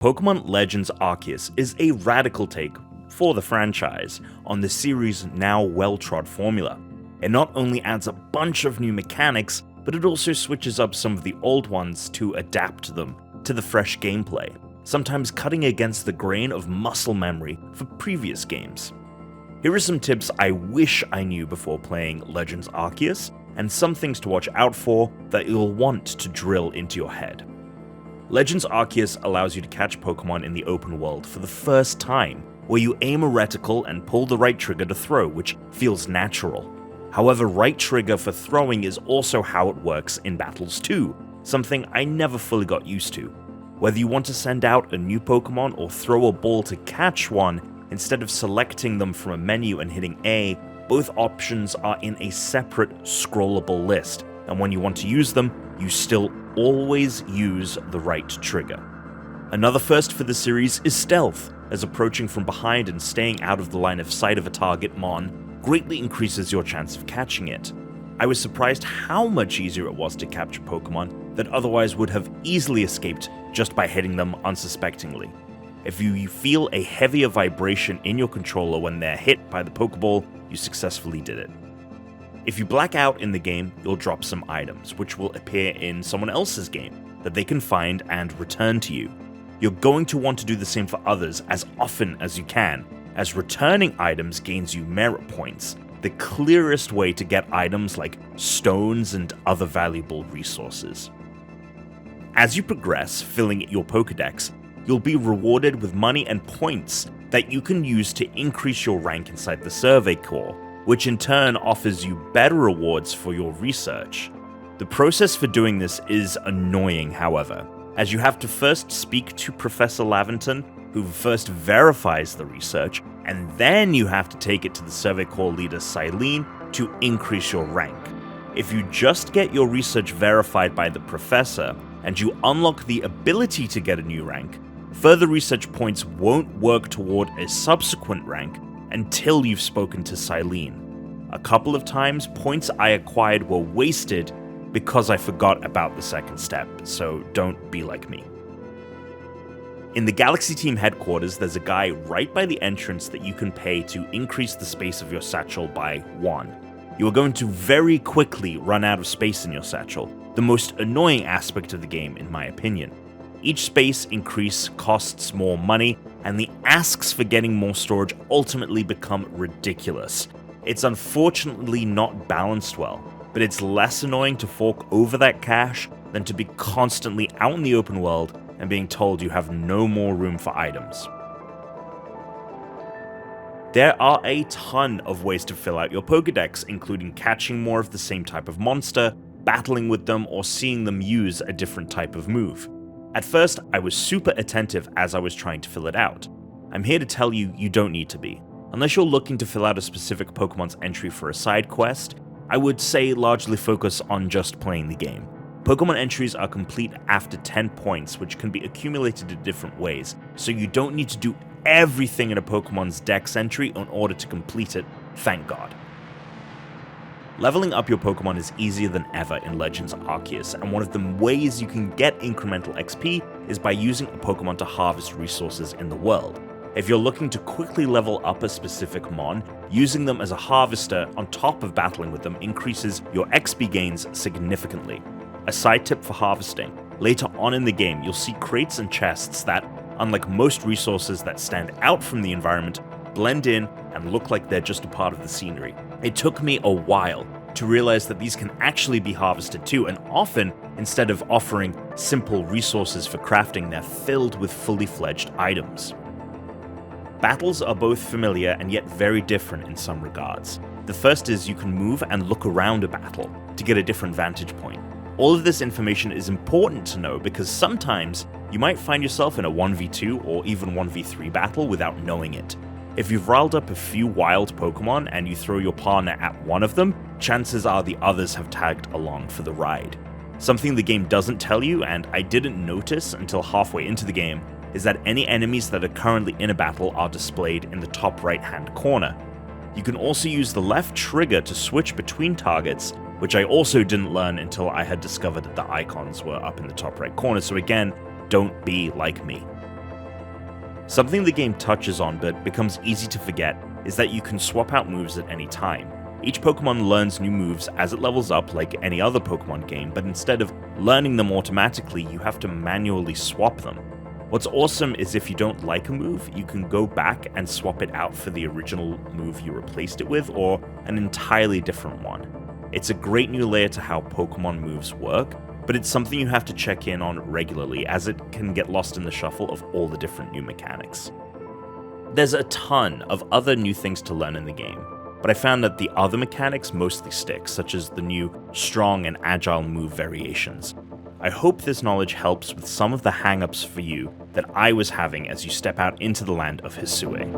Pokémon Legends Arceus is a radical take for the franchise on the series' now well-trod formula. It not only adds a bunch of new mechanics, but it also switches up some of the old ones to adapt them to the fresh gameplay, sometimes cutting against the grain of muscle memory for previous games. Here are some tips I wish I knew before playing Legends Arceus, and some things to watch out for that you'll want to drill into your head. Legends Arceus allows you to catch Pokemon in the open world for the first time, where you aim a reticle and pull the right trigger to throw, which feels natural. However, right trigger for throwing is also how it works in battles too, something I never fully got used to. Whether you want to send out a new Pokemon or throw a ball to catch one, instead of selecting them from a menu and hitting A, both options are in a separate scrollable list, and when you want to use them, you still always use the right trigger. Another first for the series is stealth, as approaching from behind and staying out of the line of sight of a target mon greatly increases your chance of catching it. I was surprised how much easier it was to capture Pokemon that otherwise would have easily escaped just by hitting them unsuspectingly. If you feel a heavier vibration in your controller when they're hit by the Pokeball, you successfully did it. If you black out in the game, you'll drop some items, which will appear in someone else's game, that they can find and return to you. You're going to want to do the same for others as often as you can, as returning items gains you merit points, the clearest way to get items like stones and other valuable resources. As you progress, filling your Pokedex, you'll be rewarded with money and points that you can use to increase your rank inside the Survey Corps, which in turn offers you better rewards for your research. The process for doing this is annoying, however, as you have to first speak to Professor Laventon, who first verifies the research, and then you have to take it to the Survey Corps leader Silene to increase your rank. If you just get your research verified by the professor, and you unlock the ability to get a new rank, further research points won't work toward a subsequent rank until you've spoken to Silene. A couple of times, points I acquired were wasted because I forgot about the second step, so don't be like me. In the Galaxy Team headquarters, there's a guy right by the entrance that you can pay to increase the space of your satchel by 1. You are going to very quickly run out of space in your satchel, the most annoying aspect of the game in my opinion. Each space increase costs more money, and the asks for getting more storage ultimately become ridiculous. It's unfortunately not balanced well, but it's less annoying to fork over that cash than to be constantly out in the open world and being told you have no more room for items. There are a ton of ways to fill out your Pokedex, including catching more of the same type of monster, battling with them, or seeing them use a different type of move. At first, I was super attentive as I was trying to fill it out. I'm here to tell you, you don't need to be. Unless you're looking to fill out a specific Pokemon's entry for a side quest, I would say largely focus on just playing the game. Pokemon entries are complete after 10 points, which can be accumulated in different ways, so you don't need to do everything in a Pokemon's Dex entry in order to complete it, thank God. Leveling up your Pokemon is easier than ever in Legends Arceus, and one of the ways you can get incremental XP is by using a Pokemon to harvest resources in the world. If you're looking to quickly level up a specific mon, using them as a harvester on top of battling with them increases your XP gains significantly. A side tip for harvesting: later on in the game, you'll see crates and chests that, unlike most resources that stand out from the environment, blend in and look like they're just a part of the scenery. It took me a while to realize that these can actually be harvested too, and often, instead of offering simple resources for crafting, they're filled with fully fledged items. Battles are both familiar and yet very different in some regards. The first is you can move and look around a battle to get a different vantage point. All of this information is important to know because sometimes you might find yourself in a 1v2 or even 1v3 battle without knowing it. If you've riled up a few wild Pokemon and you throw your partner at one of them, chances are the others have tagged along for the ride. Something the game doesn't tell you, and I didn't notice until halfway into the game, is that any enemies that are currently in a battle are displayed in the top right hand corner. You can also use the left trigger to switch between targets, which I also didn't learn until I had discovered that the icons were up in the top right corner, so again, don't be like me. Something the game touches on but becomes easy to forget is that you can swap out moves at any time. Each Pokemon learns new moves as it levels up like any other Pokemon game, but instead of learning them automatically, you have to manually swap them. What's awesome is if you don't like a move, you can go back and swap it out for the original move you replaced it with, or an entirely different one. It's a great new layer to how Pokemon moves work, but it's something you have to check in on regularly as it can get lost in the shuffle of all the different new mechanics. There's a ton of other new things to learn in the game, but I found that the other mechanics mostly stick, such as the new strong and agile move variations. I hope this knowledge helps with some of the hang-ups for you that I was having as you step out into the land of Hisui.